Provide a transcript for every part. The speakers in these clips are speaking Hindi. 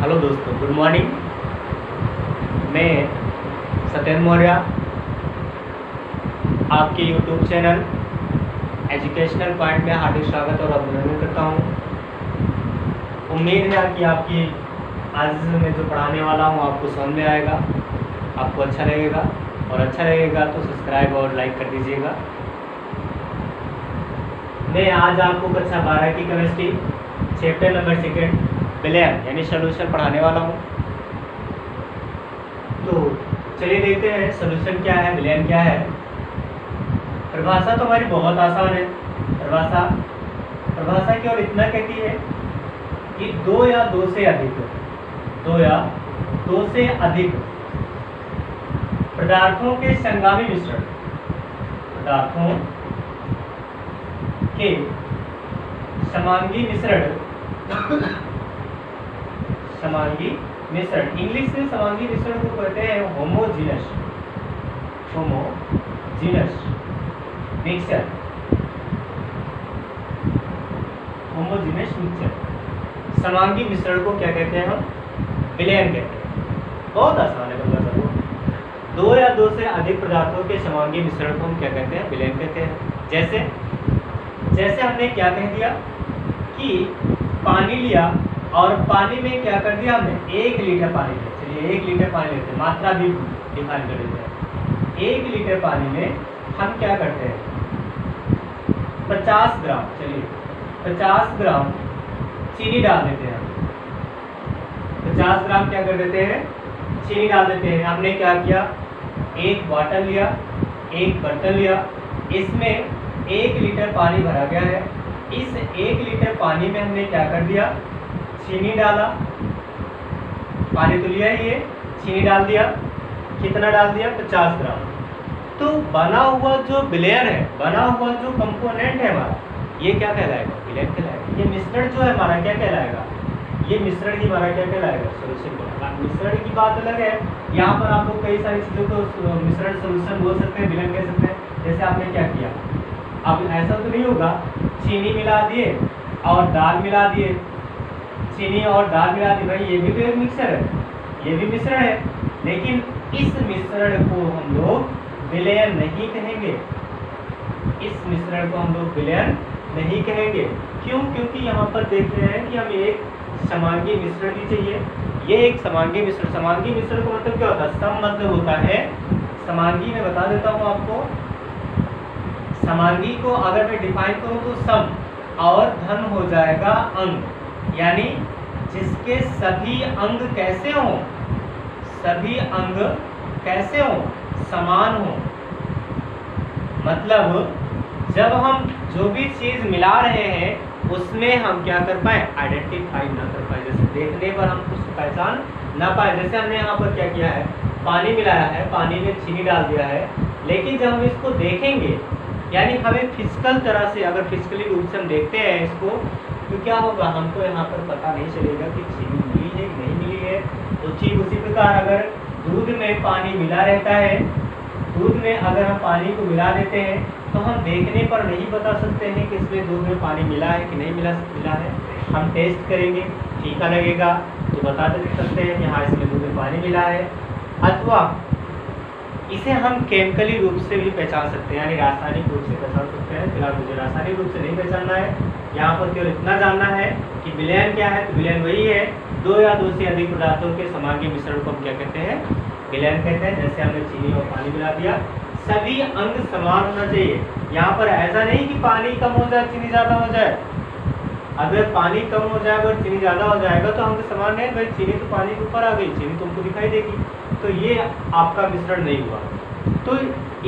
हेलो दोस्तों, गुड मॉर्निंग। मैं सत्येंद्र मौर्य आपके यूट्यूब चैनल एजुकेशनल पॉइंट में हार्दिक स्वागत और अभिनंदन करता हूँ। उम्मीद है कि आपकी आज मैं जो पढ़ाने वाला हूँ आपको समझ में आएगा, आपको अच्छा लगेगा, और अच्छा लगेगा तो सब्सक्राइब और लाइक कर दीजिएगा। मैं आज आपको कक्षा 12 की केमिस्ट्री चैप्टर नंबर 2 विलयन यानी सॉल्यूशन पढ़ाने वाला हूँ। तो चलिए देखते हैं सॉल्यूशन क्या है, विलयन क्या है। परिभाषा तो हमारी बहुत आसान है। परिभाषा केवल इतना कहती है कि दो या दो से अधिक पदार्थों के संगामी मिश्रण, पदार्थों के समांगी मिश्रण, इंग्लिश में समांगी मिश्रण को कहते हैं होमोजीनस मिक्सचर। समांगी मिश्रण को क्या कहते हैं हम? विलयन कहते हैं। बहुत आसान है बंदा सब। दो या दो से अधिक पदार्थों के समांगी मिश्रण को हम क्या कहते हैं? विलयन कहते हैं। जैसे हमने क्या कह दिया कि पानी लिया और पानी में क्या कर दिया हमने? 1 लीटर पानी लिया। चलिए 1 लीटर पानी लेते हैं, मात्रा भी डिफाइन कर देते हैं। 1 लीटर पानी में हम क्या करते हैं? 50 ग्राम, चलिए 50 ग्राम चीनी डाल देते हैं। 50 ग्राम क्या कर देते हैं? चीनी डाल देते हैं। हमने क्या किया? एक बॉटल लिया, एक बर्तन लिया, इसमें 1 लीटर पानी भरा गया है। इस 1 लीटर पानी में हमने क्या कर दिया? चीनी डाला। पानी तो लिया ही है, चीनी डाल दिया। कितना डाल दिया? 50 ग्राम। तो बना हुआ जो विलयन है, बना हुआ जो कंपोनेंट है हमारा, ये क्या कहलाएगा? विलयन कहलाएगा। ये मिश्रण जो है हमारा क्या कहलाएगा? ये मिश्रण ही हमारा क्या कहलाएगा? सॉल्यूशन कहलाएगा। मिश्रण की बात अलग है, यहाँ पर आप लोग कई सारी चीज़ों को मिश्रण सॉल्यूशन बोल सकते हैं, विलयन कह सकते हैं। जैसे आपने क्या किया, अब ऐसा तो नहीं होगा चीनी मिला दिए और दाल मिला दिए, चीनी और दाल मिला दी, भाई ये भी तो एक मिक्सर है, ये भी मिश्रण है। लेकिन इस मिश्रण को हम लोग विलयन नहीं कहेंगे। इस मिश्रण को हम लोग विलयन नहीं कहेंगे। क्यों? क्योंकि यहाँ पर देख रहे हैं कि हमें एक समांगी मिश्रण भी चाहिए। ये एक समांगी मिश्रण, समांगी मिश्रण का मतलब क्या होता है? सम मतलब होता है समांगी। मैं बता देता हूँ आपको। समांगी को अगर मैं डिफाइन करूँ तो सम और धन हो जाएगा अंग, यानी जिसके सभी अंग कैसे हों? सभी अंग कैसे हों? समान हो। मतलब जब हम जो भी चीज मिला रहे हैं उसमें हम क्या कर पाए? आइडेंटिफाई ना कर पाए। जैसे देखने पर हम कुछ पहचान ना पाए। जैसे हमने यहाँ पर क्या किया है? पानी मिलाया है, पानी में चीनी डाल दिया है, लेकिन जब हम इसको देखेंगे, यानी हमें फिजिकल तरह से, अगर फिजिकली रूप से हम देखते हैं इसको, तो क्या होगा? हमको यहाँ पर पता नहीं चलेगा कि चीनी मिली है कि नहीं मिली है। तो ठीक उसी प्रकार अगर दूध में पानी मिला रहता है, दूध में अगर हम पानी को मिला देते हैं तो हम देखने पर नहीं बता सकते हैं कि इसमें दूध में पानी मिला है कि नहीं मिला है। हम टेस्ट करेंगे, फीका लगेगा तो बता सकते हैं कि हाँ इसमें दूध में पानी मिला है। अथवा इसे हम केमिकली रूप से भी पहचान सकते हैं, यानी रासायनिक रूप से पहचान सकते हैं। फिलहाल मुझे रासायनिक रूप से नहीं पहचानना है, यहाँ पर केवल इतना जानना है कि विलयन क्या है। तो विलयन वही है, दो या दो से अधिक पदार्थों के समांगी मिश्रण को हम क्या कहते हैं? विलयन कहते हैं। जैसे हमने चीनी और पानी मिला दिया, सभी अंग समान होना चाहिए। यहाँ पर ऐसा नहीं कि पानी कम हो जाए चीनी ज़्यादा हो जाए। अगर पानी कम हो जाएगा और चीनी ज़्यादा हो जाएगा तो अंग समान नहीं। भाई चीनी तो पानी के ऊपर आ गई, चीनी तुमको दिखाई देगी, तो ये आपका मिश्रण नहीं हुआ। तो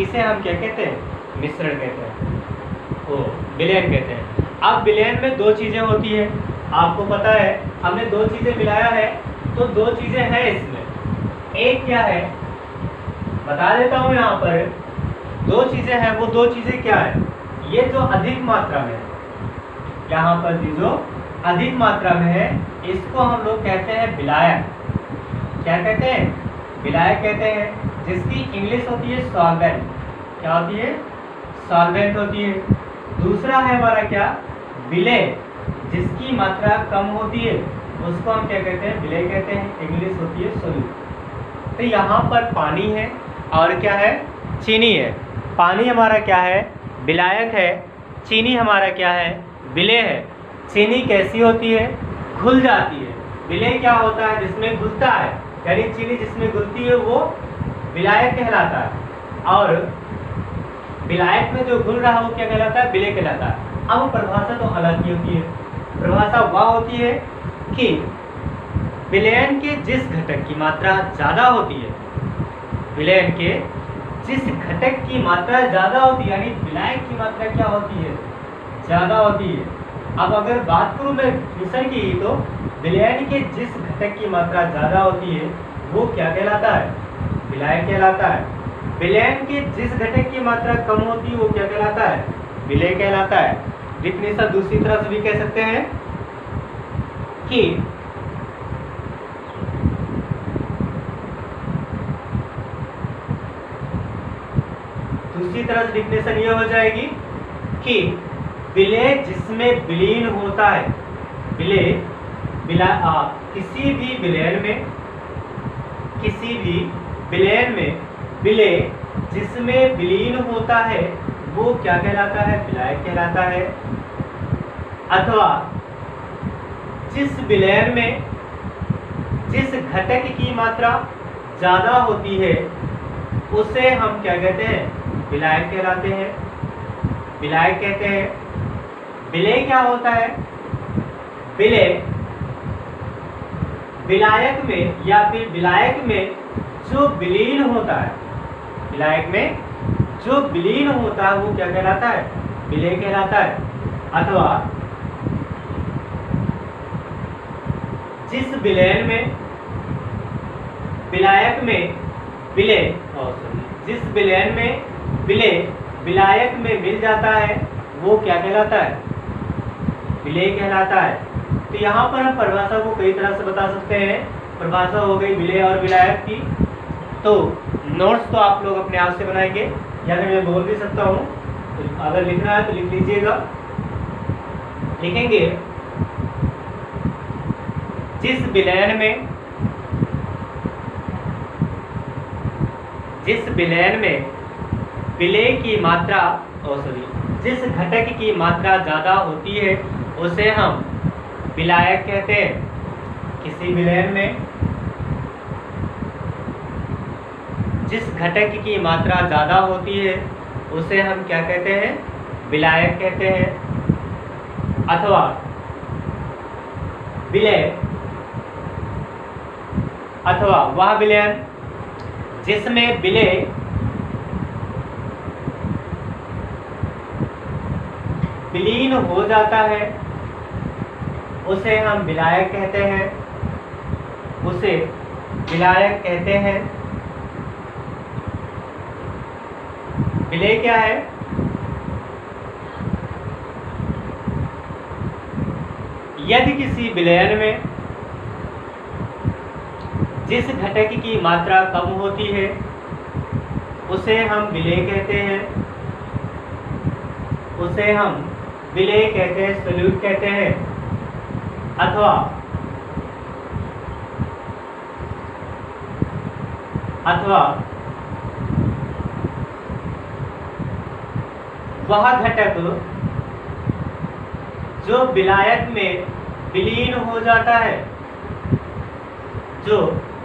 इसे हम क्या कहते हैं? मिश्रण कहते हैं, ओ विलयन कहते हैं। अब विलयन में दो चीज़ें होती है, आपको पता है। हमने दो चीज़ें मिलाया है तो दो चीज़ें हैं इसमें। एक क्या है बता देता हूँ, यहाँ पर दो चीज़ें हैं। वो दो चीज़ें क्या है? ये जो अधिक मात्रा में है, यहाँ पर जो अधिक मात्रा में है, इसको हम लोग कहते हैं विलायक। क्या कहते हैं? विलायक कहते हैं। जिसकी इंग्लिश होती है सॉल्वेंट। क्या होती है? सॉल्वेंट होती है। दूसरा है हमारा क्या? विलेय, जिसकी मात्रा कम होती है, उसको हम क्या कहते हैं, विलेय कहते हैं। इंग्लिश होती है सोल्यूट। तो यहाँ पर पानी है और क्या है, चीनी है। पानी हमारा क्या है, विलायक है। चीनी हमारा क्या है, विलेय है। चीनी कैसी होती है, घुल जाती है। विलेय क्या होता है, जिसमें घुलता है, यानी चीनी जिसमें घुलती है वो विलायक कहलाता है। और विलायक में जो घुल रहा है वो क्या कहलाता है, विलेय कहलाता है। अब परिभाषा तो अलग ही होती है। परिभाषा वह होती है कि विलयन के जिस घटक की मात्रा ज़्यादा होती है, विलयन के जिस घटक की मात्रा ज़्यादा होती है, यानी विलायक की मात्रा क्या होती है, ज़्यादा होती है। अब अगर बात करूँ मैं विषय की, तो विलयन के जिस घटक की मात्रा ज़्यादा होती है वो क्या कहलाता है, विलायक कहलाता है। विलयन के जिस घटक की मात्रा कम होती है वो क्या कहलाता है, विलेय कहलाता है। डिफिनेशन दूसरी तरह से भी कह सकते हैं कि दूसरी तरह से डिफिनेशन ये हो जाएगी कि विलेय जिसमें विलीन होता है, विलेय किसी भी विलयन में, किसी भी विलयन में विलेय जिसमें विलीन होता है वो क्या कहलाता है, विलायक कहलाता है। अथवा जिस विलयन में जिस घटक की मात्रा ज़्यादा होती है उसे हम क्या कहते हैं, विलायक कहलाते हैं, विलायक कहते हैं। विलेय क्या होता है, विलेय विलायक में या फिर विलायक में जो विलीन होता है, विलायक में जो विलीन होता है वो क्या कहलाता है, विलेय कहलाता है। अथवा जिस विलयन में विलायक में विलेय, जिस विलयन में विलेय विलायक में मिल जाता है वो क्या कहलाता है, विलेय कहलाता है। तो यहाँ पर हम परिभाषा को कई तरह से बता सकते हैं। परिभाषा हो गई विलेय और विलायक की। तो नोट्स तो आप लोग अपने आप से बनाएंगे या फिर मैं बोल भी सकता हूँ, तो अगर लिखना है तो लिख लीजिएगा। लिखेंगे जिस विलयन में विलेय की मात्रा जिस घटक की मात्रा ज़्यादा होती है उसे हम विलायक कहते हैं। किसी विलयन में जिस घटक की मात्रा ज़्यादा होती है उसे हम क्या कहते हैं, विलायक कहते हैं। अथवा विलेय अथवा वह विलयन जिसमें विलेय विलीन हो जाता है उसे हम विलायक कहते हैं, उसे विलायक कहते हैं। विलेय क्या है, यदि किसी विलयन में जिस घटक की मात्रा कम होती है उसे हम विलेय कहते हैं, उसे हम विलेय कहते हैं, सोल्यूट कहते हैं। अथवा वह घटक जो विलायक में विलीन हो जाता है, जो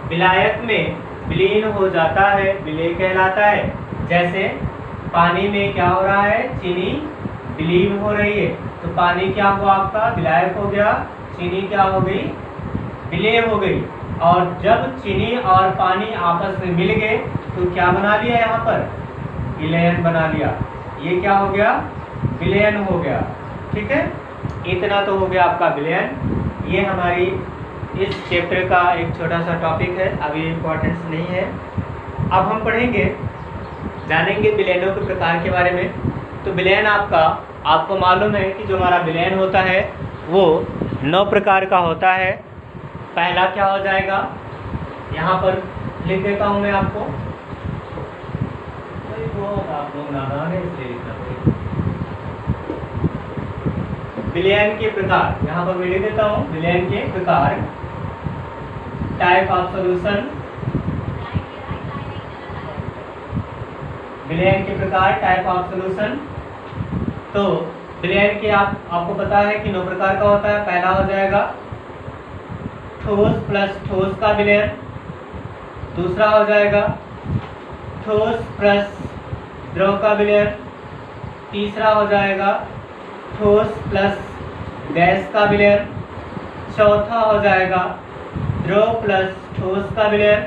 विलायक में विलीन हो जाता है, विलेय कहलाता है। जैसे पानी में क्या हो रहा है, चीनी विलीन हो रही है, तो पानी क्या हुआ आपका, विलायक हो गया, चीनी क्या हो गई, विलेय हो गई। और जब चीनी और पानी आपस में मिल गए तो क्या बना लिया, यहाँ पर विलयन बना लिया। ये क्या हो गया, विलयन हो गया। ठीक है, इतना तो हो गया आपका विलयन। ये हमारी इस चैप्टर का एक छोटा सा टॉपिक है, अभी इम्पोर्टेंस नहीं है। अब हम पढ़ेंगे, जानेंगे विलयनों के प्रकार के बारे में। तो विलयन आपको मालूम है कि जो हमारा विलयन होता है वो 9 प्रकार का होता है। पहला क्या हो जाएगा, यहाँ पर लिख देता हूँ मैं आपको, आप लोग नादान है इसलिए लिखना पड़ेगा। विलयन के प्रकार, यहाँ पर मैं लिख देता हूँ विलयन के प्रकार, टाइप ऑफ सॉल्यूशन, विलयन के प्रकार, टाइप ऑफ सॉल्यूशन। तो विलयन के आपको पता है कि 9 प्रकार का होता है। पहला हो जाएगा ठोस प्लस ठोस का विलयन, दूसरा हो जाएगा ठोस प्लस द्रव का विलयन, तीसरा हो जाएगा ठोस प्लस गैस का विलयन, चौथा हो जाएगा द्रव प्लस ठोस का विलयन,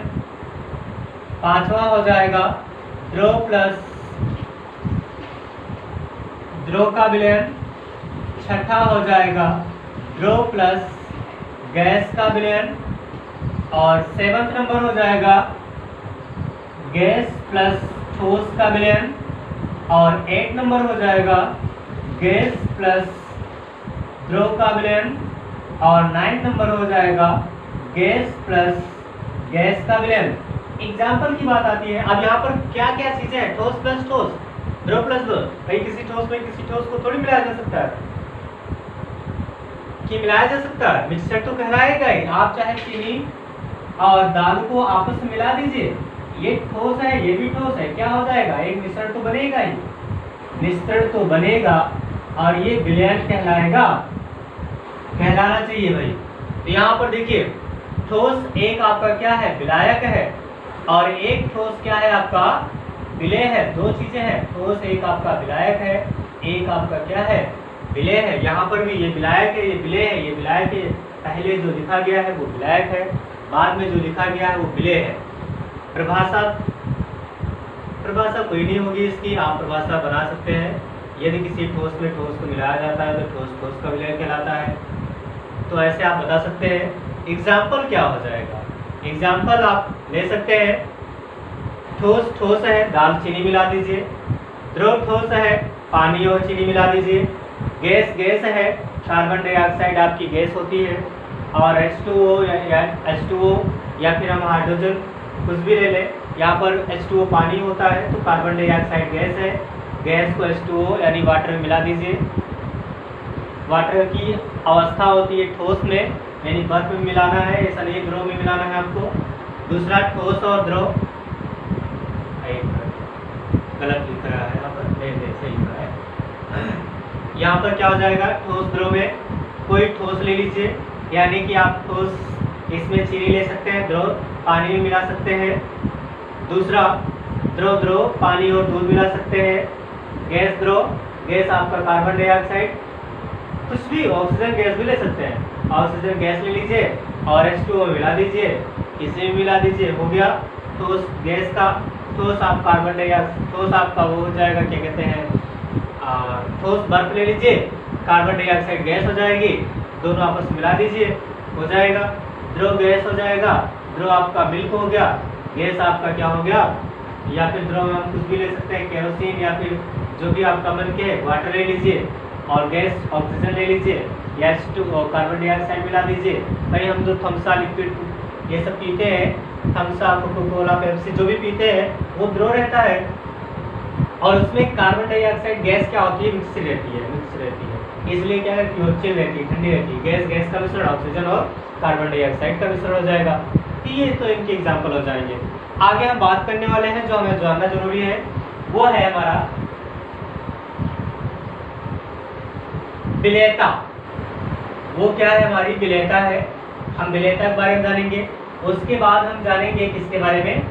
पांचवा हो जाएगा द्रव प्लस द्रव का विलयन, छठा हो जाएगा द्रव प्लस गैस का विलयन, और 7वां नंबर हो जाएगा गैस प्लस ठोस का विलयन, और 8 नंबर हो जाएगा गैस प्लस द्रव का विलयन, और 9 नंबर हो जाएगा गैस प्लस गैस का विलयन। एग्जाम्पल की बात आती है, अब यहाँ पर क्या क्या चीजें हैं, ठोस प्लस ठोस, द्रव प्लस द्रव। भाई किसी ठोस में किसी ठोस को थोड़ी मिलाया जा सकता है कि मिलाया जा सकता है, मिक्सचर तो कहलाएगा ही। आप चाहे चीनी और दाल को आपस में मिला दीजिए, ये ठोस है ये भी ठोस है, क्या हो जाएगा, एक मिश्रण तो बनेगा ही, मिश्रण तो बनेगा और ये विलयन कहलाएगा, कहलाना चाहिए भाई। तो यहाँ पर देखिए ठोस एक आपका क्या है, विलायक है, और एक ठोस क्या है आपका, विलेय है। दो चीजें हैं, ठोस एक आपका विलायक है, एक आपका क्या है, विलेय है। यहाँ पर भी ये विलायक है, ये विलेय है, ये विलायक है। पहले जो लिखा गया है वो विलायक है, बाद में जो लिखा गया है वो विलेय है। परिभाषा कोई नहीं होगी इसकी, आप परिभाषा बना सकते हैं। यदि किसी ठोस में ठोस को मिलाया जाता है तो ठोस ठोस का विलय कहलाता है। तो ऐसे आप बता सकते हैं। एग्जाम्पल क्या हो जाएगा, एग्जाम्पल आप ले सकते हैं, ठोस ठोस है, दाल चीनी मिला दीजिए, द्रव ठोस है, पानी और चीनी मिला दीजिए, गैस गैस है, कार्बन डाइऑक्साइड आपकी गैस होती है, और H2O या H2O या फिर हम हाइड्रोजन कुछ भी ले लें, यहाँ पर H2O पानी होता है तो कार्बन डाइऑक्साइड गैस है, गैस को H2O यानी वाटर में मिला दीजिए। वाटर की अवस्था होती है ठोस में, यानी बर्फ में मिलाना है, ऐसा नहीं द्रव में मिलाना है आपको। दूसरा ठोस और द्रव, गलत लिख रहा है यहाँ पर, सही लिख रहा है। यहाँ पर क्या हो जाएगा, ठोस द्रव में कोई ठोस ले लीजिए, यानी कि आप ठोस इसमें चीनी ले सकते हैं, द्रव पानी में मिला सकते हैं। दूसरा द्रव द्रव पानी और दूध मिला सकते हैं। गैस द्रव, गैस आपका कार्बन डाइऑक्साइड, कुछ भी, ऑक्सीजन गैस भी ले सकते हैं, ऑक्सीजन गैस ले लीजिए और H2O मिला दीजिए, इसे भी मिला दीजिए, हो गया ठोस गैस का। ठोस आप कार्बन डाइऑक्साइड, ठोस आपका वो हो जाएगा, क्या कहते हैं, ठोस बर्फ ले लीजिए, कार्बन डाइऑक्साइड गैस हो जाएगी, दोनों आपस में मिला दीजिए, हो जाएगा। द्रव गैस हो जाएगा, द्रव आपका मिल्क हो गया, गैस आपका क्या हो गया, या फिर द्रव हम कुछ भी ले सकते हैं, केरोसिन या फिर जो भी आपका मन के वाटर ले लीजिए, और गैस ऑक्सीजन ले लीजिए, या H2O कार्बन डाइऑक्साइड मिला दीजिए। भाई हम जो थम्सा लिक्विड ये सब पीते हैं, थम्सा कोका कोला पेप्सी जो भी पीते हैं, वो द्रव रहता है, और उसमें कार्बन डाइऑक्साइड गैस क्या होती है, मिक्स रहती है, इसलिए क्या है कि वो चिल रहती है, ठंडी रहती है। गैस गैस का मिश्रण, ऑक्सीजन और कार्बन डाइऑक्साइड का मिश्रण हो जाएगा। तो ये तो इनके एग्जाम्पल हो जाएंगे। आगे हम बात करने वाले हैं, जो हमें जानना जरूरी है, वो है हमारा विलेयता। वो क्या है, हमारी विलेयता है। हम विलेयता के बारे में जानेंगे, उसके बाद हम जानेंगे किसके बारे में,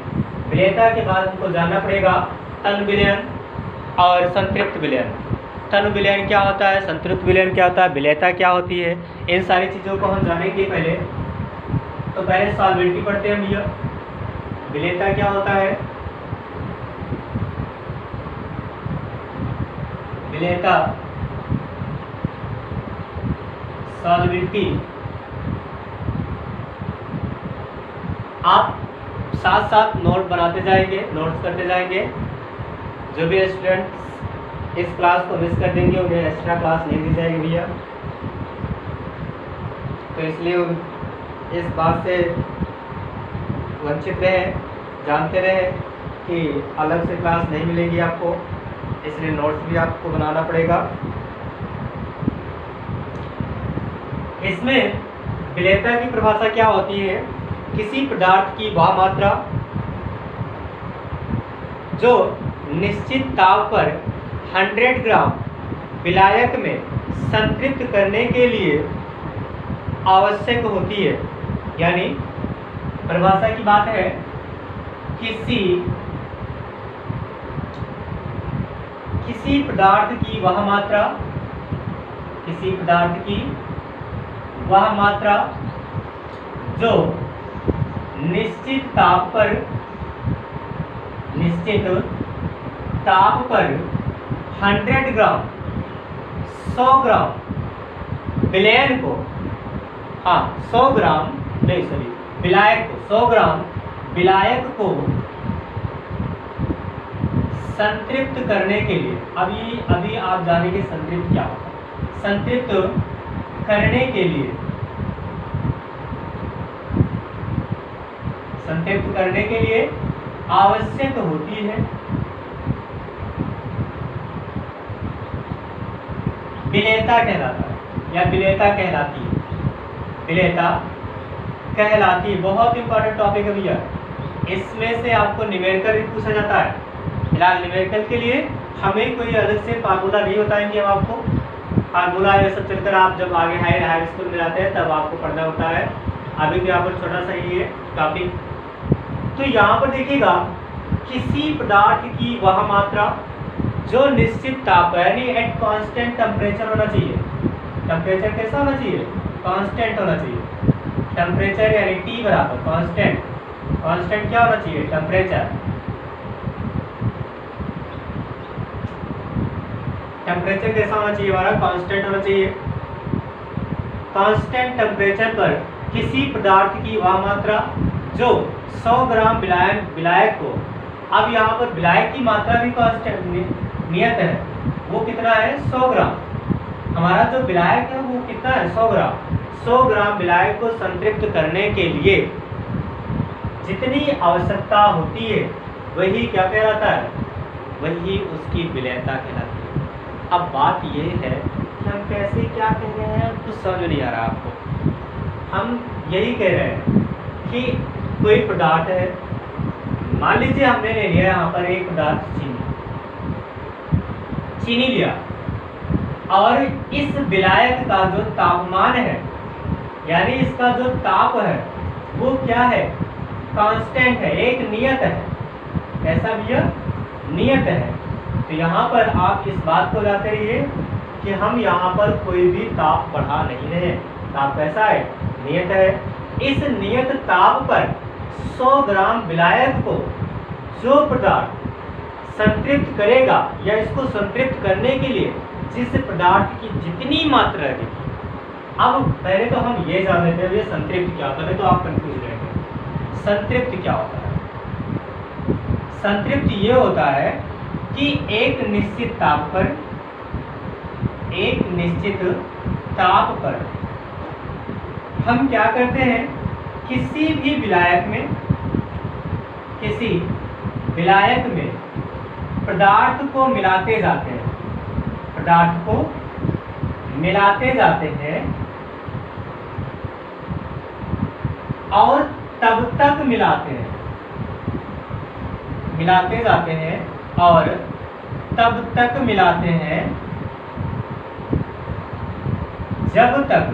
विलेयता के बाद हमको जानना पड़ेगा तन विलयन और संतृप्त विलयन। तन विलयन क्या होता है, संतृप्त विलयन क्या होता है, विलेयता क्या होती है, इन सारी चीज़ों को हम जानेंगे। पहले तो पहले सॉल्वेंटी पढ़ते हैं भैया। विलेयता क्या होता है, विलेयता सॉल्वेंटी। आप साथ साथ नोट बनाते जाएंगे, नोट्स करते जाएंगे। जो भी स्टूडेंट्स इस क्लास को मिस कर देंगे उन्हें एक्स्ट्रा क्लास नहीं दी जाएगी भैया, तो इसलिए इस बात से वंचित रहे, जानते रहे कि अलग से क्लास नहीं मिलेगी आपको, इसलिए नोट्स भी आपको बनाना पड़ेगा। इसमें विलेयता की परिभाषा क्या होती है? किसी पदार्थ की वह मात्रा जो निश्चित ताप पर 100 ग्राम विलायक में संतृप्त करने के लिए आवश्यक होती है। यानी परिभाषा की बात है, किसी पदार्थ की वह मात्रा, किसी पदार्थ की वह मात्रा जो निश्चित ताप पर 100 ग्राम 100 ग्राम विलयन को, 100 ग्राम नहीं सॉरी विलायक को, 100 ग्राम विलायक को संतृप्त करने के लिए, अभी आप जानेंगे संतृप्त क्या होता है। संतृप्त करने के लिए, संतृप्त करने के लिए आवश्यक होती है विलेयता कहलाता है या विलेयता कहलाती है। विलेयता कहलाती है, बहुत इंपॉर्टेंट टॉपिक है भैया। इसमें से आपको न्यूमेरिकल भी पूछा जाता है। फिलहाल न्यूमेरिकल के लिए हमें कोई अलग से फार्मूला नहीं बताएंगे हम आपको। फार्मूला ये सब चलकर आप जब आगे हाई स्कूल में जाते हैं तब आपको पढ़ना होता है। अभी तो यहाँ पर छोटा सा ही है टॉपिक। तो यहाँ पर देखिएगा, किसी पदार्थ की वह मात्रा जो निश्चित ताप है, यानी एट कांस्टेंट टेम्परेचर होना चाहिए। टेम्परेचर कैसा होना चाहिए? कांस्टेंट होना चाहिए। टेम्परेचर यानी T बराबर कांस्टेंट। कांस्टेंट क्या होना चाहिए? टेम्परेचर। टेम्परेचर कैसा होना चाहिए? हमारा कांस्टेंट होना चाहिए। कांस्टेंट टेम्परेचर पर किसी पदार्थ की वह मात्रा जो 100 ग्राम विलायक को, अब यहाँ पर विलायक की मात्रा भी कांस्टेंट नियत है, वो कितना है? 100 ग्राम। हमारा जो विलायक है वो कितना है? 100 ग्राम। 100 ग्राम विलायक को संतृप्त करने के लिए जितनी आवश्यकता होती है वही क्या कहलाता है? वही उसकी विलेयता कहलाती है। अब बात ये है कि हम कैसे क्या कह रहे हैं, कुछ समझ नहीं आ रहा आपको। हम यही कह रहे हैं कि कोई पदार्थ है, मान लीजिए हमने ले लिया यहाँ पर एक पदार्थ चीनी लिया, और इस विलायक का जो तापमान है, यानी इसका जो ताप है वो क्या है? कांस्टेंट है, एक नियत है। कैसा भैया? नियत है। तो यहाँ पर आप इस बात को लाते रहिए कि हम यहाँ पर कोई भी ताप बढ़ा नहीं रहे। ताप कैसा है? नियत है। इस नियत ताप पर 100 ग्राम विलायक को जो पदार्थ संतृप्त करेगा या इसको संतृप्त करने के लिए जिस पदार्थ की जितनी मात्रा है, अब पहले तो हम ये जान लेते हैं ये संतृप्त क्या होता है, तो आप कंफ्यूज रहेंगे। संतृप्त क्या होता है? संतृप्त ये होता है कि एक निश्चित ताप पर हम क्या करते हैं, किसी विलायक में पदार्थ को मिलाते जाते हैं, और तब तक मिलाते हैं जब तक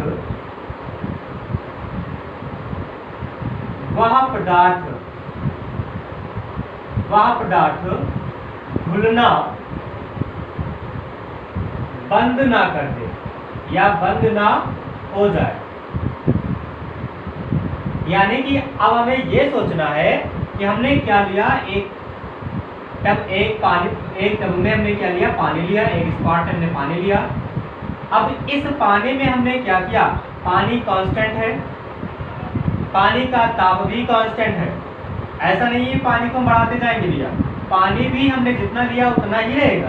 वह पदार्थ घुलना बंद ना कर दे या बंद ना हो जाए। यानी कि अब हमें ये सोचना है कि हमने क्या लिया, एक टब में हमने क्या लिया? पानी लिया। एक स्पॉट हमने पानी लिया। अब इस पानी में हमने क्या किया? पानी कांस्टेंट है, पानी का ताप भी कांस्टेंट है। ऐसा नहीं है पानी को बढ़ाते जाएंगे भैया, पानी भी हमने जितना लिया उतना ही रहेगा,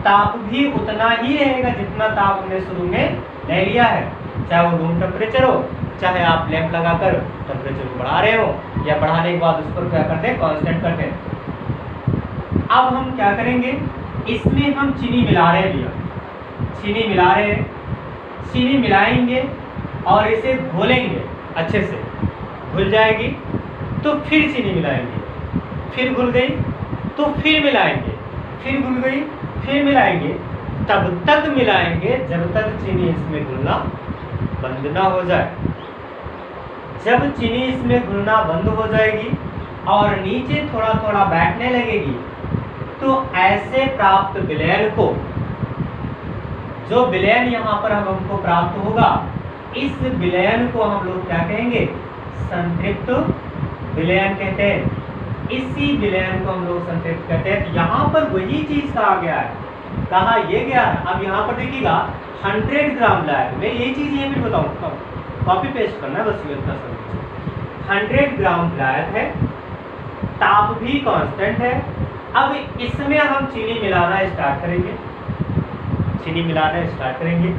ताप भी उतना ही रहेगा जितना ताप हमने शुरू में ले लिया है। चाहे वो रूम टेम्परेचर हो, चाहे आप लैंप लगाकर टेम्परेचर को बढ़ा रहे हो या बढ़ाने के बाद उस पर क्या करते हैं? कांस्टेंट करते हैं। अब हम क्या करेंगे, इसमें हम चीनी मिला रहे हैं भैया, चीनी मिलाएंगे और इसे घोलेंगे अच्छे से, घुल जाएगी तो फिर चीनी मिलाएंगे, फिर घुल गई तो फिर मिलाएंगे, फिर घुल गई फिर मिलाएंगे, तब तक मिलाएंगे जब तक चीनी इसमें घुलना बंद ना हो जाए। जब चीनी इसमें घुलना बंद हो जाएगी और नीचे थोड़ा थोड़ा बैठने लगेगी, तो ऐसे प्राप्त विलयन को, जो विलयन यहाँ पर हमको प्राप्त होगा, इस विलयन को हम लोग क्या कहेंगे? संतृप्त विलयन कहते हैं। इसी विलयन को हम लोग संतृप्त कहते हैं। तो यहाँ पर वही चीज कहा गया है, कहा ये गया है। अब यहाँ पर देखिएगा 100 ग्राम लाया, मैं यही चीज ये भी बताऊँ, कॉपी पेस्ट करना है बस, ये इतना समझ। 100 ग्राम विलायक है, ताप भी कांस्टेंट है। अब इसमें हम चीनी मिलाना स्टार्ट करेंगे, चीनी मिलाना स्टार्ट करेंगे।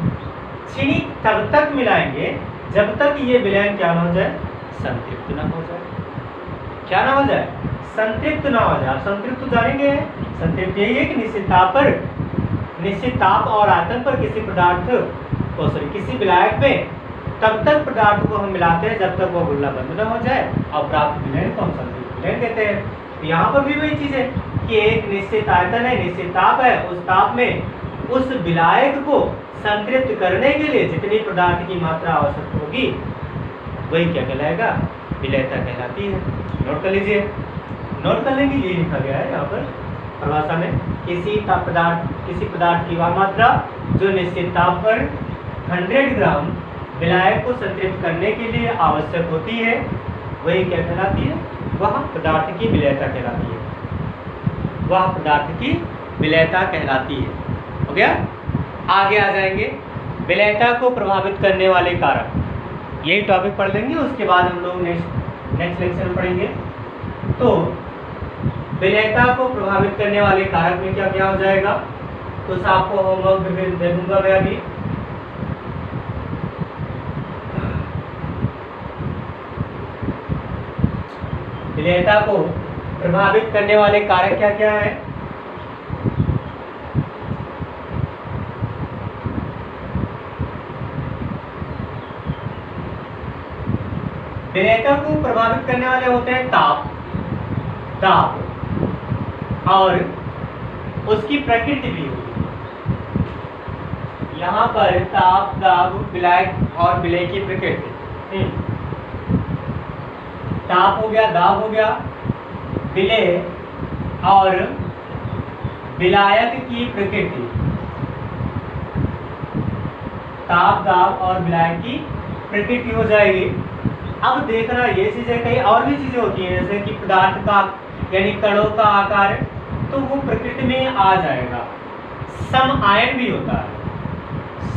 चीनी तब तक मिलाएंगे जब तक ये विलयन क्या ना हो जाए? संतृप्त ना हो जाए। क्या ना हो जाए? संतृप्त ना हो जाए। संतृप्त जानेंगे, संतृप्त यही है कि निश्चित ताप और आयतन पर किसी पदार्थ को, किसी विलायक में तब तक पदार्थ को हम मिलाते हैं जब तक वो घुलना बंद ना हो जाए, और प्राप्त विलयन को हम संतृप्त विलयन कहते हैं। तो यहाँ पर भी वही चीज है कि एक निश्चित आयतन है, निश्चित ताप है, उस ताप में उस विलायक को संतृप्त करने के लिए जितनी पदार्थ की मात्रा आवश्यक होगी वही क्या कहलाएगा? विलयता कहलाती है। नोट कर लीजिए, नोट करने के लिए लिखा गया है यहाँ पर परिभाषा में, किसी पदार्थ की वह मात्रा जो निश्चित ताप पर 100 ग्राम विलायक को संतृप्त करने के लिए आवश्यक होती है, वही क्या कहलाती है? वह पदार्थ की विलयता कहलाती है। वह पदार्थ की विलयता कहलाती है। हो गया? आगे आ जाएंगे, विलयता को प्रभावित करने वाले कारक। यही टॉपिक पढ़ लेंगे, उसके बाद हम लोग नेक्स्ट लेक्चर में पढ़ेंगे। तो विलयता को प्रभावित करने वाले कारक में क्या क्या हो जाएगा? तो आपको होमवर्क दे दूंगा मैं अभी। विलयता को प्रभावित करने वाले कारक क्या क्या है? विलयता को प्रभावित करने वाले होते हैं ताप और उसकी प्रकृति भी होगी। यहाँ पर ताप, दाब, विलायक और विलय की प्रकृति। ताप हो गया, दाब हो गया, विलय और विलायक की प्रकृति। ताप, दाब और विलायक की प्रकृति हो जाएगी। अब देखना ये चीजें, कई और भी चीजें होती हैं, जैसे कि पदार्थ का यानी कणों का आकार, तो वो प्रकृति में आ जाएगा। सम आयन भी होता है,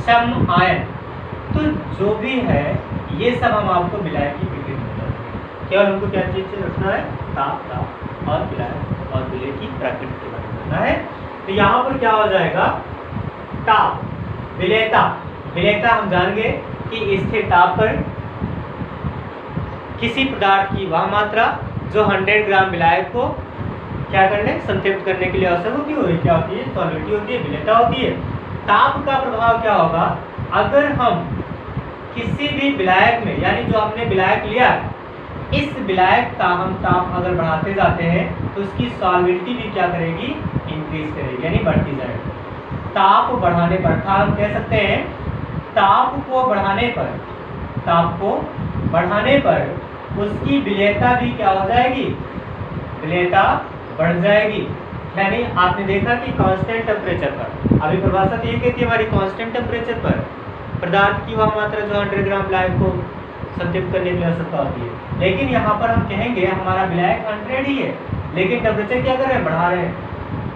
सम आयन। तो जो भी है ये सब हम आपको विलायक की प्रकृति बताएंगे। केवल हमको क्या चीज से रखना है? ताप, दाब और विलायक और विलय की प्रकृति के बारे में रखना है। तो यहाँ पर क्या हो जाएगा? ताप, विलयता। विलयता हम जानेंगे कि स्थिर ताप पर किसी पदार्थ की वह मात्रा जो 100 ग्राम विलायक को क्या करने? संतृप्त करने के लिए आवश्यक होती है, क्या होती है? सॉल्युबिलिटी होती है, विलयता होती है। ताप का प्रभाव क्या होगा? अगर हम किसी भी विलायक में, यानी जो हमने विलायक लिया, इस विलायक का हम ताप अगर बढ़ाते जाते हैं तो उसकी सॉल्युबिलिटी भी क्या करेगी? इंक्रीज करेगी, यानी बढ़ती जाएगी। ताप बढ़ाने पर, हम कह सकते हैं ताप को बढ़ाने पर उसकी विलयता भी क्या हो जाएगी? विलयता बढ़ जाएगी। यानी आपने देखा कि कांस्टेंट टेम्परेचर पर, अभी परिभाषा तो ये कहती है हमारी, कांस्टेंट टेम्परेचर पर पदार्थ की वह मात्रा जो 100 ग्राम विलायक को संतृप्त करने के लिए आवश्यकता होती है। लेकिन यहाँ पर हम कहेंगे हमारा विलायक 100 ही है, लेकिन टेम्परेचर क्या कर रहे हैं? बढ़ा रहे हैं।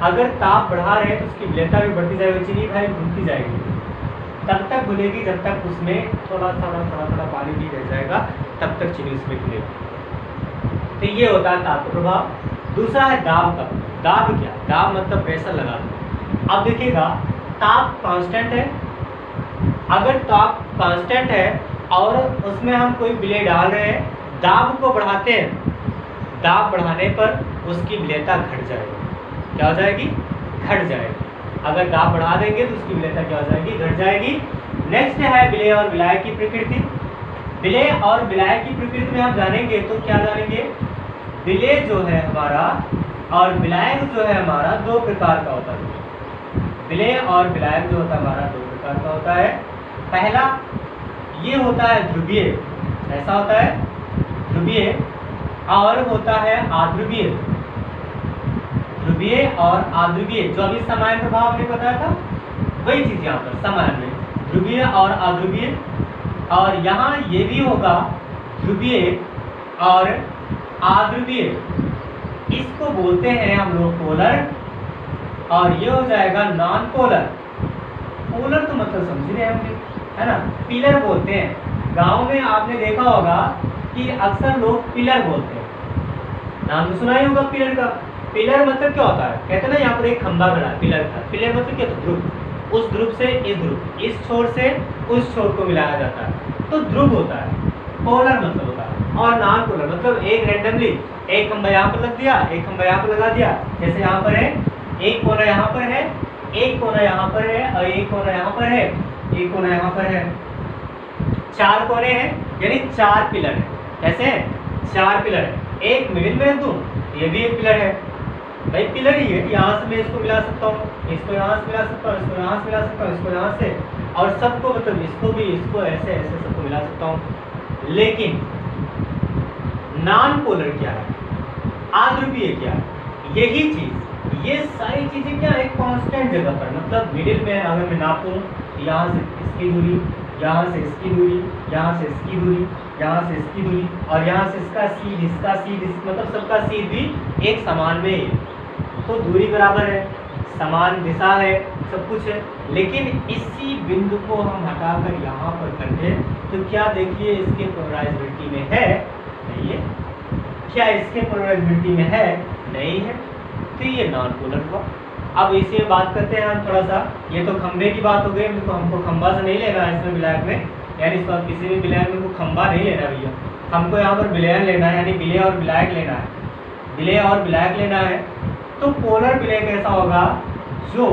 अगर ताप बढ़ा रहे हैं तो उसकी विलयता भी बढ़ती जाएगी, चीनी भाई घुलती जाएगी। तब तक घुलेगी जब तक उसमें थोड़ा पानी भी रह जाएगा, तब तक चीनी उसमें घुलेगी। तो ये होता है ताप का प्रभाव। दूसरा है दाब का। दाब क्या? दाब मतलब प्रेशर लगाना। अब देखिएगा, ताप कांस्टेंट है। अगर ताप कांस्टेंट है और उसमें हम कोई विलय डाल रहे हैं, दाब को बढ़ाते हैं, दाब बढ़ाने पर उसकी विलयता घट जाएगी। क्या हो जाएगी? घट जाएगी। अगर दाब बढ़ा देंगे तो उसकी विलयता क्या हो जाएगी? घट जाएगी। नेक्स्ट है विलय और विलायक की प्रकृति। विलेय और विलायक की प्रकृति में हम जानेंगे तो क्या जानेंगे, विलेय जो है हमारा और विलायक जो है हमारा दो प्रकार का होता है। विलेय और विलायक जो होता है हमारा दो प्रकार का होता है। पहला ये होता है ध्रुवीय, ऐसा होता है ध्रुवीय, और होता है अध्रुवीय। ध्रुवीय और अध्रुवीय, जो अभी समान प्रभाव हमने बताया था वही चीज यहाँ पर समान में, ध्रुवीय और अध्रुवीय। और यहाँ ये भी होगा ध्रुवीय और अध्रुवीय, इसको बोलते हैं हम लोग पोलर, और ये हो जाएगा नॉन पोलर। पोलर तो मतलब समझ रहे हैं हम, है ना, पिलर बोलते हैं। गांव में आपने देखा होगा कि अक्सर लोग पिलर बोलते हैं, नाम तो सुना ही होगा पिलर का। पिलर मतलब क्या होता है, कहते हैं ना यहाँ पर एक खंभा खड़ा है, पिलर का। पिलर मतलब क्या, तो ध्रुव, उस ध्रुव से इस ध्रुव, इस छोर से उस छोर को मिलाया जाता है, तो ध्रुव होता है। पोलर मतलब होता है। और नॉन पोलर मतलब एक रैंडमली एक खंभा यहाँ पर लग दिया, एक खंभा यहाँ पर लगा दिया, जैसे यहाँ पर है, एक कोना यहाँ पर है, एक कोना यहाँ पर है, और एक कोना यहाँ पर है, एक कोना यहाँ पर है, 4 कोने हैं, यानी 4 पिलर है। कैसे हैं, 4 पिलर है। एक मिडिल में रख दूं, ये भी एक पिलर है, भाई पिलर ही है। यहाँ से मैं इसको मिला सकता हूँ, इसको यहाँ से मिला सकता हूँ, इसको यहाँ से मिला सकता हूँ, इसको यहाँ से, और सबको मतलब इसको भी, इसको ऐसे ऐसे सबको मिला सकता हूँ। लेकिन नॉन पोलर क्या है, अध्रुवीय क्या है, यही चीज, ये सारी चीजें क्या है, कांस्टेंट जगह पर, मतलब मिडिल में अगर मैं नापूं, यहाँ से इसकी दूरी, यहाँ से इसकी दूरी, यहाँ से इसकी दूरी, यहाँ से इसकी दूरी, और यहाँ से इसका सीध, इसका सीध, मतलब सबका सीध भी एक समान में है, तो दूरी बराबर है, समान दिशा है, सब कुछ है। लेकिन इसी बिंदु को हम हटाकर यहाँ पर कर दें तो क्या देखिए, इसके पोलराइजेबिलिटी में है, नहीं है। क्या इसके पोलराइजेबिलिटी में है, नहीं है, तो ये नॉन पोलर हुआ। अब इसी में बात करते हैं हम थोड़ा सा, ये तो खंभे की बात हो गई, तो हमको खंभा से नहीं लेना है इसमें विलायक में, यानी इस बार किसी भी विलायक में को खंभा नहीं लेना भैया, हमको यहाँ पर विलय लेना है, यानी विलय और विलायक लेना है, विलय और विलायक लेना है। तो पोलर विलय कैसा होगा, जो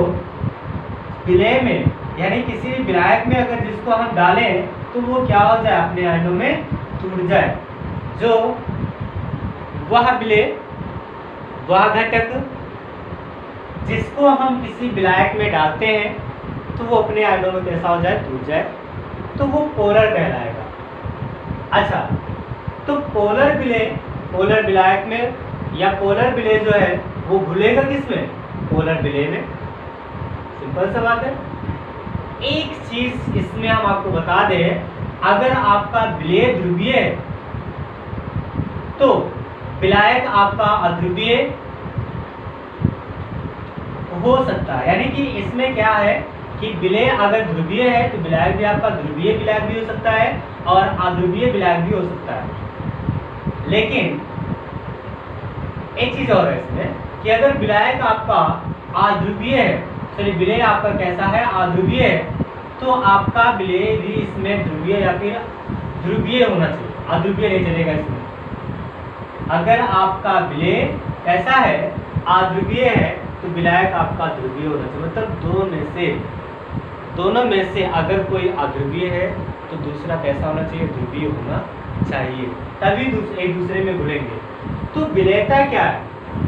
विलय में यानी किसी भी विलायक में अगर जिसको हम डालें तो वो क्या हो जाए, अपने आयनों में टूट जाए। जो वह विलय, वह घटक जिसको हम किसी विलायक में डालते हैं तो वो अपने आयनों में कैसा हो जाए, टूट जाए, तो वो पोलर कहलाएगा। अच्छा, तो पोलर विलय, पोलर विलायक में या पोलर विलय जो है वो घुलेगा किसमें, पोलर विलय में। सिंपल सा बात है। एक चीज इसमें हम आपको बता दें, अगर आपका विलय ध्रुवीय है तो विलायक आपका अध्रुवीय हो सकता है। यानी कि इसमें क्या है कि विलय अगर ध्रुवीय है तो विलायक भी आपका ध्रुवीय विलायक भी हो सकता है और अध्रुवीय विलायक भी हो सकता है। लेकिन एक चीज और है इसमें कि अगर विलायक आपका अध्रुवीय है, चलिए विलय आपका कैसा है, अध्रुवीय है, तो आपका विलय भी इसमें ध्रुवीय या फिर ध्रुवीय होना चाहिए, अध्रुवीय नहीं चलेगा इसमें। अगर आपका विलय कैसा है, अध्रुवीय है, तो विलायक आपका ध्रुवीय होना चाहिए। मतलब दोनों में से अगर कोई अध्रुवीय है तो दूसरा कैसा होना चाहिए, ध्रुवीय होना चाहिए, तभी एक दूसरे में घुलेंगे। तो विलयता क्या है,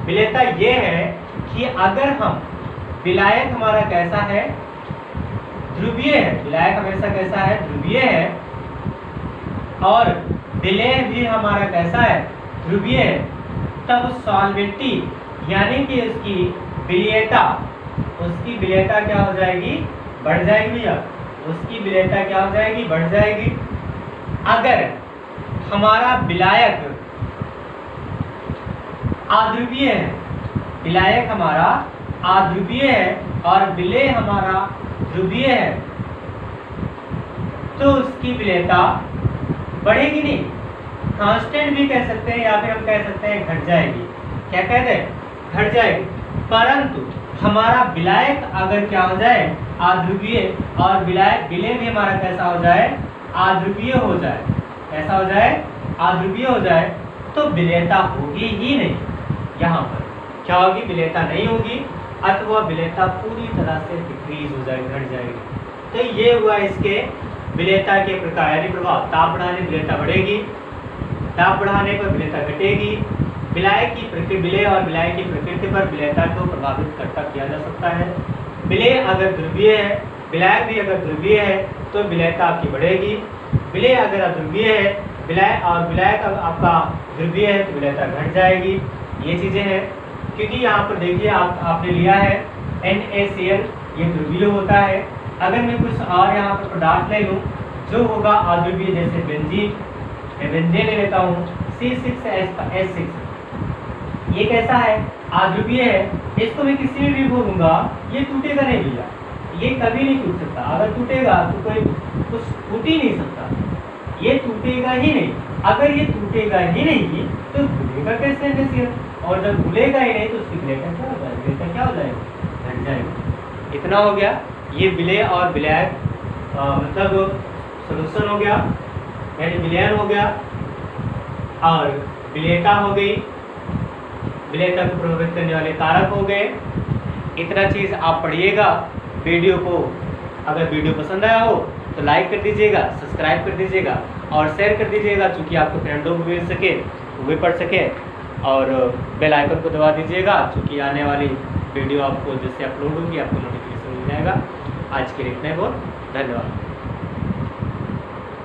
विलयता ये है कि अगर हम विलायक हमारा कैसा है, ध्रुवीय है, विलायक हमेशा कैसा है, ध्रुवीय है, और विलय भी हमारा कैसा है, ध्रुवीय है, तब सॉल्वेंटी यानी कि उसकी विलयता क्या हो जाएगी, बढ़ जाएगी भैया, उसकी विलयता क्या हो जाएगी, बढ़ जाएगी। अगर हमारा विलायक अध्रुवीय है, विलायक हमारा अध्रुवीय है और विलय हमारा ध्रुवीय है, तो उसकी विलयता बढ़ेगी नहीं, कांस्टेंट भी कह सकते हैं या फिर हम कह सकते हैं घट जाएगी। क्या कहते हैं, घट जाएगी। परंतु हमारा विलायक अगर क्या हो जाए, अध्रुवीय, और विलय भी हमारा कैसा हो जाए, अध्रुवीय हो जाए, कैसा हो जाए, अध्रुवीय हो जाए, तो विलयता होगी ही नहीं। यहाँ पर क्या होगी, विलयता नहीं होगी, अथवा विलयता पूरी तरह से डिक्रीज हो जाएगी, घट जाएगी। तो ये हुआ इसके विलेयता के प्रकार यानी प्रभाव, ताप बढ़ाने विलेयता बढ़ेगी, ताप बढ़ाने पर विलेयता घटेगी। विलय की प्रकृति, विलेय और विलय की प्रकृति पर विलेयता को प्रभावित करता किया जा सकता है। विलेय अगर ध्रुवीय है, विलय भी अगर ध्रुवीय है तो विलेयता आपकी बढ़ेगी। विलेय अगर अध्रुवीय है, विलय और विलय का आपका ध्रुवीय है तो विलेयता घट जाएगी। ये चीज़ें हैं, क्योंकि यहाँ पर देखिए आपने लिया है NaCl, ये ध्रुवीय होता है। अगर मैं कुछ और यहाँ पर पदार्थ ले लूँ जो होगा अध्रुवीय, जैसे बेंजीन, मैं बेंजीन ले लेता हूँ C6H6, ये कैसा है, अध्रुवीय है। इसको मैं किसी में भी भूलूंगा ये टूटेगा नहीं भैया, ये कभी नहीं टूट सकता। अगर टूटेगा तो कोई कुछ टूट ही नहीं सकता, ये टूटेगा ही नहीं। अगर ये टूटेगा ही नहीं तो भूलेगा कैसे NaCl, और जब भूलेगा ही नहीं तो उसकी विलेयता क्या हो जाएगी, विलेयता क्या हो जाएगा, घट जाएगा। इतना हो गया, ये विलेय और विलय मतलब सॉल्यूशन हो गया, यानी विलयन हो गया और विलेयता हो गई, विलेयता को प्रभावित करने वाले कारक हो गए। इतना चीज़ आप पढ़िएगा। वीडियो को अगर वीडियो पसंद आया हो तो लाइक कर दीजिएगा, सब्सक्राइब कर दीजिएगा और शेयर कर दीजिएगा, चूँकि आपको फ्रेंडों को मिल सके, वो भी पढ़ सके। और बेल आइकन को दबा दीजिएगा, चूँकि आने वाली वीडियो आपको जैसे अपलोड होगी आपको नोटिफिकेशन मिल जाएगा। आज के लिए इतना ही, बहुत धन्यवाद।